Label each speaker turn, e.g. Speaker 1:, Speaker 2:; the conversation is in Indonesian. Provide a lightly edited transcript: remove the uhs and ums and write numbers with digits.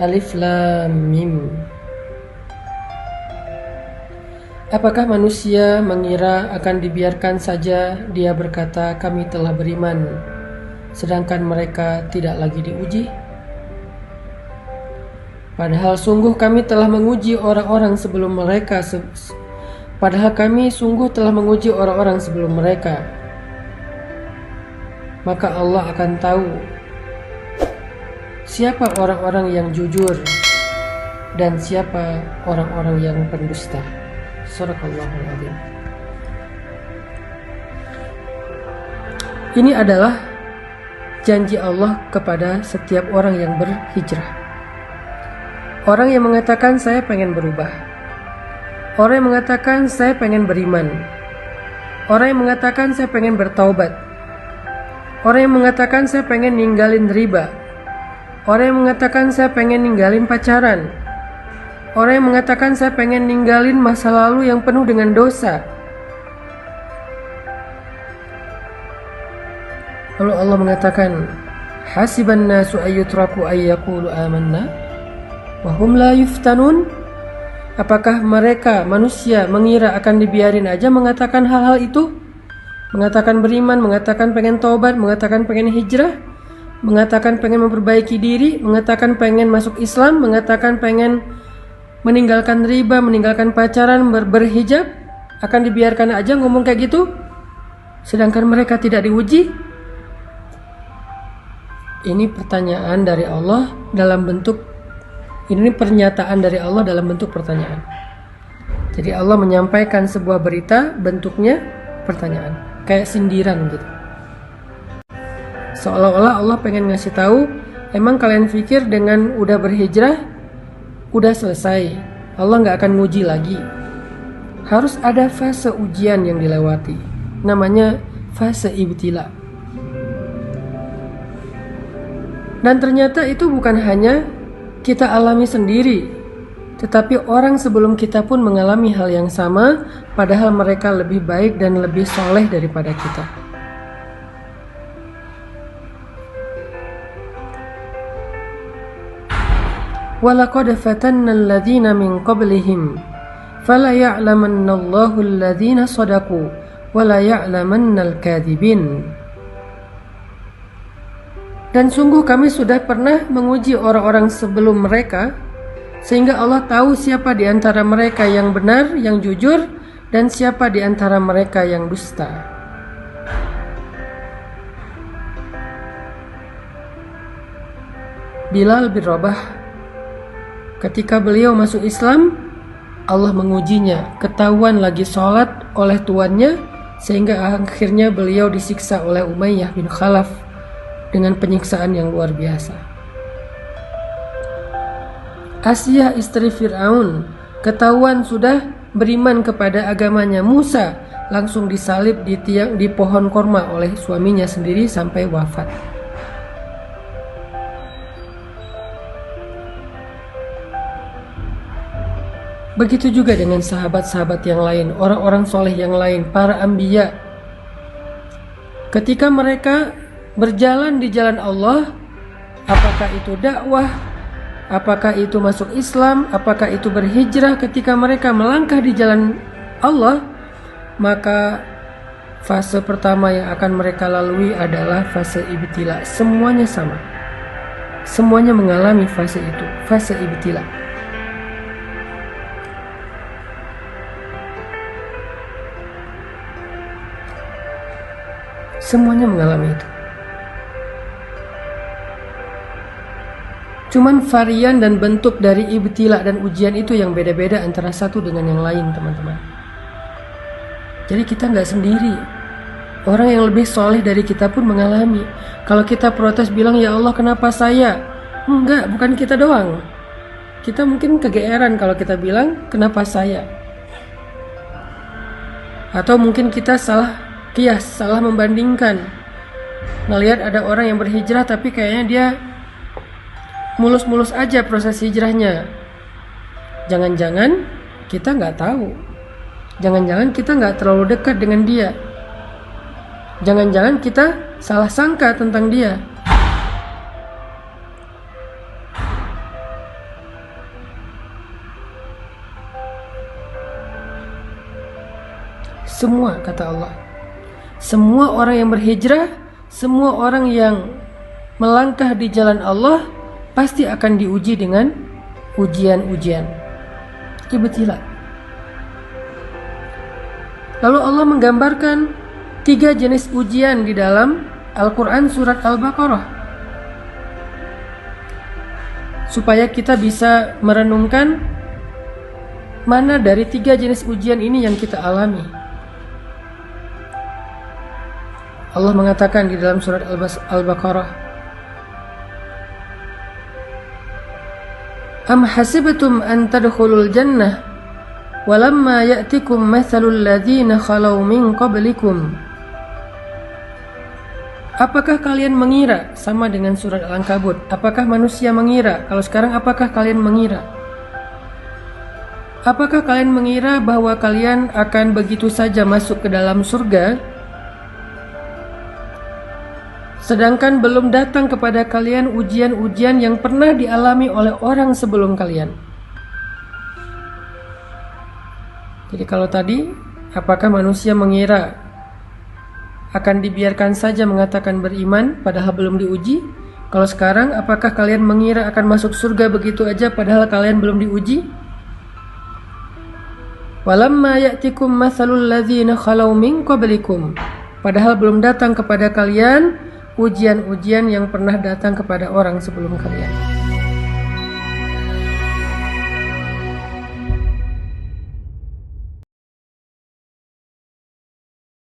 Speaker 1: Alif Lam Mim. Apakah manusia mengira akan dibiarkan saja dia berkata kami telah beriman, sedangkan mereka tidak lagi diuji? Padahal sungguh kami telah menguji orang-orang sebelum mereka. Maka Allah akan tahu siapa orang-orang yang jujur dan siapa orang-orang yang pendusta. Sadaqallahul Adzim. Ini adalah janji Allah kepada setiap orang yang berhijrah. Orang yang mengatakan saya pengen berubah. Orang yang mengatakan saya pengen beriman. Orang yang mengatakan saya pengen bertaubat. Orang yang mengatakan saya pengen ninggalin riba. Orang yang mengatakan saya pengen ninggalin pacaran. Orang yang mengatakan saya pengen ninggalin masa lalu yang penuh dengan dosa. Lalu Allah mengatakan, hasiban nasu ayyutraku ayyaqulu amanna wa hum la yuftanun. Apakah mereka manusia mengira akan dibiarin aja mengatakan hal-hal itu? Mengatakan beriman, mengatakan pengen taubat, mengatakan pengen hijrah, mengatakan pengen memperbaiki diri, mengatakan pengen masuk Islam, mengatakan pengen meninggalkan riba, meninggalkan pacaran, berhijab, akan dibiarkan aja ngomong kayak gitu? Sedangkan mereka tidak diuji? Ini pertanyaan dari Allah dalam bentuk, ini pernyataan dari Allah dalam bentuk pertanyaan. Jadi Allah menyampaikan sebuah berita, bentuknya pertanyaan, kayak sindiran gitu. Seolah-olah Allah pengen ngasih tahu, emang kalian pikir dengan udah berhijrah udah selesai, Allah gak akan nguji lagi? Harus ada fase ujian yang dilewati, namanya fase ibtila. Dan ternyata itu bukan hanya kita alami sendiri, tetapi orang sebelum kita pun mengalami hal yang sama, padahal mereka lebih baik dan lebih soleh daripada kita. وَلَقَدْ فَتَنَّا الَّذِينَ مِنْ قَبْلِهِمْ فَلَا يَعْلَمَنَّ اللَّهُ الَّذِينَ صَدَقُوا وَلَا يَعْلَمَنَّ الْكَاذِبِينَ. Dan sungguh kami sudah pernah menguji orang-orang sebelum mereka, sehingga Allah tahu siapa di antara mereka yang benar, yang jujur, dan siapa di antara mereka yang dusta. Bilal bin Rabah, ketika beliau masuk Islam, Allah mengujinya, ketahuan lagi sholat oleh tuannya, sehingga akhirnya beliau disiksa oleh Umayyah bin Khalaf dengan penyiksaan yang luar biasa. Asiyah istri Fir'aun, ketahuan sudah beriman kepada agamanya Musa, langsung disalib di pohon korma oleh suaminya sendiri sampai wafat. Begitu juga dengan sahabat-sahabat yang lain, orang-orang soleh yang lain, para anbiya. Ketika mereka berjalan di jalan Allah, apakah itu dakwah, apakah itu masuk Islam, apakah itu berhijrah, ketika mereka melangkah di jalan Allah, maka fase pertama yang akan mereka lalui adalah fase ibtila. Semuanya sama, semuanya mengalami fase itu, fase ibtila. Semuanya mengalami itu. Cuman varian dan bentuk dari ibtila dan ujian itu yang beda-beda antara satu dengan yang lain, teman-teman. Jadi kita nggak sendiri. Orang yang lebih soleh dari kita pun mengalami. Kalau kita protes bilang, ya Allah kenapa saya? Enggak, bukan kita doang. Kita mungkin kegeeran kalau kita bilang, kenapa saya? Atau mungkin kita salah kias, salah membandingkan. Ngelihat ada orang yang berhijrah tapi kayaknya dia mulus-mulus aja proses hijrahnya. Jangan-jangan kita nggak tahu. Jangan-jangan kita nggak terlalu dekat dengan dia. Jangan-jangan kita salah sangka tentang dia. Semua, kata Allah. Semua orang yang berhijrah, semua orang yang melangkah di jalan Allah pasti akan diuji dengan ujian-ujian. Ibtila. Lalu Allah menggambarkan 3 jenis ujian di dalam Al-Quran surat Al-Baqarah, supaya kita bisa merenungkan mana dari 3 jenis ujian ini yang kita alami. Allah mengatakan di dalam surat Al-Baqarah, Am hasibtum an tadkhulul jannah walamma ya'tikum mathalul ladzina khalau min qablikum. Apakah kalian mengira, sama dengan surat Al-Ankabut, apakah manusia mengira? Kalau sekarang apakah kalian mengira? Apakah kalian mengira bahwa kalian akan begitu saja masuk ke dalam surga, sedangkan belum datang kepada kalian ujian-ujian yang pernah dialami oleh orang sebelum kalian? Jadi kalau tadi, apakah manusia mengira akan dibiarkan saja mengatakan beriman padahal belum diuji? Kalau sekarang, apakah kalian mengira akan masuk surga begitu aja padahal kalian belum diuji? Walamma ya'tikum mathalul ladzina khalau min qablikum. Padahal belum datang kepada kalian ujian-ujian yang pernah datang kepada orang sebelum kalian.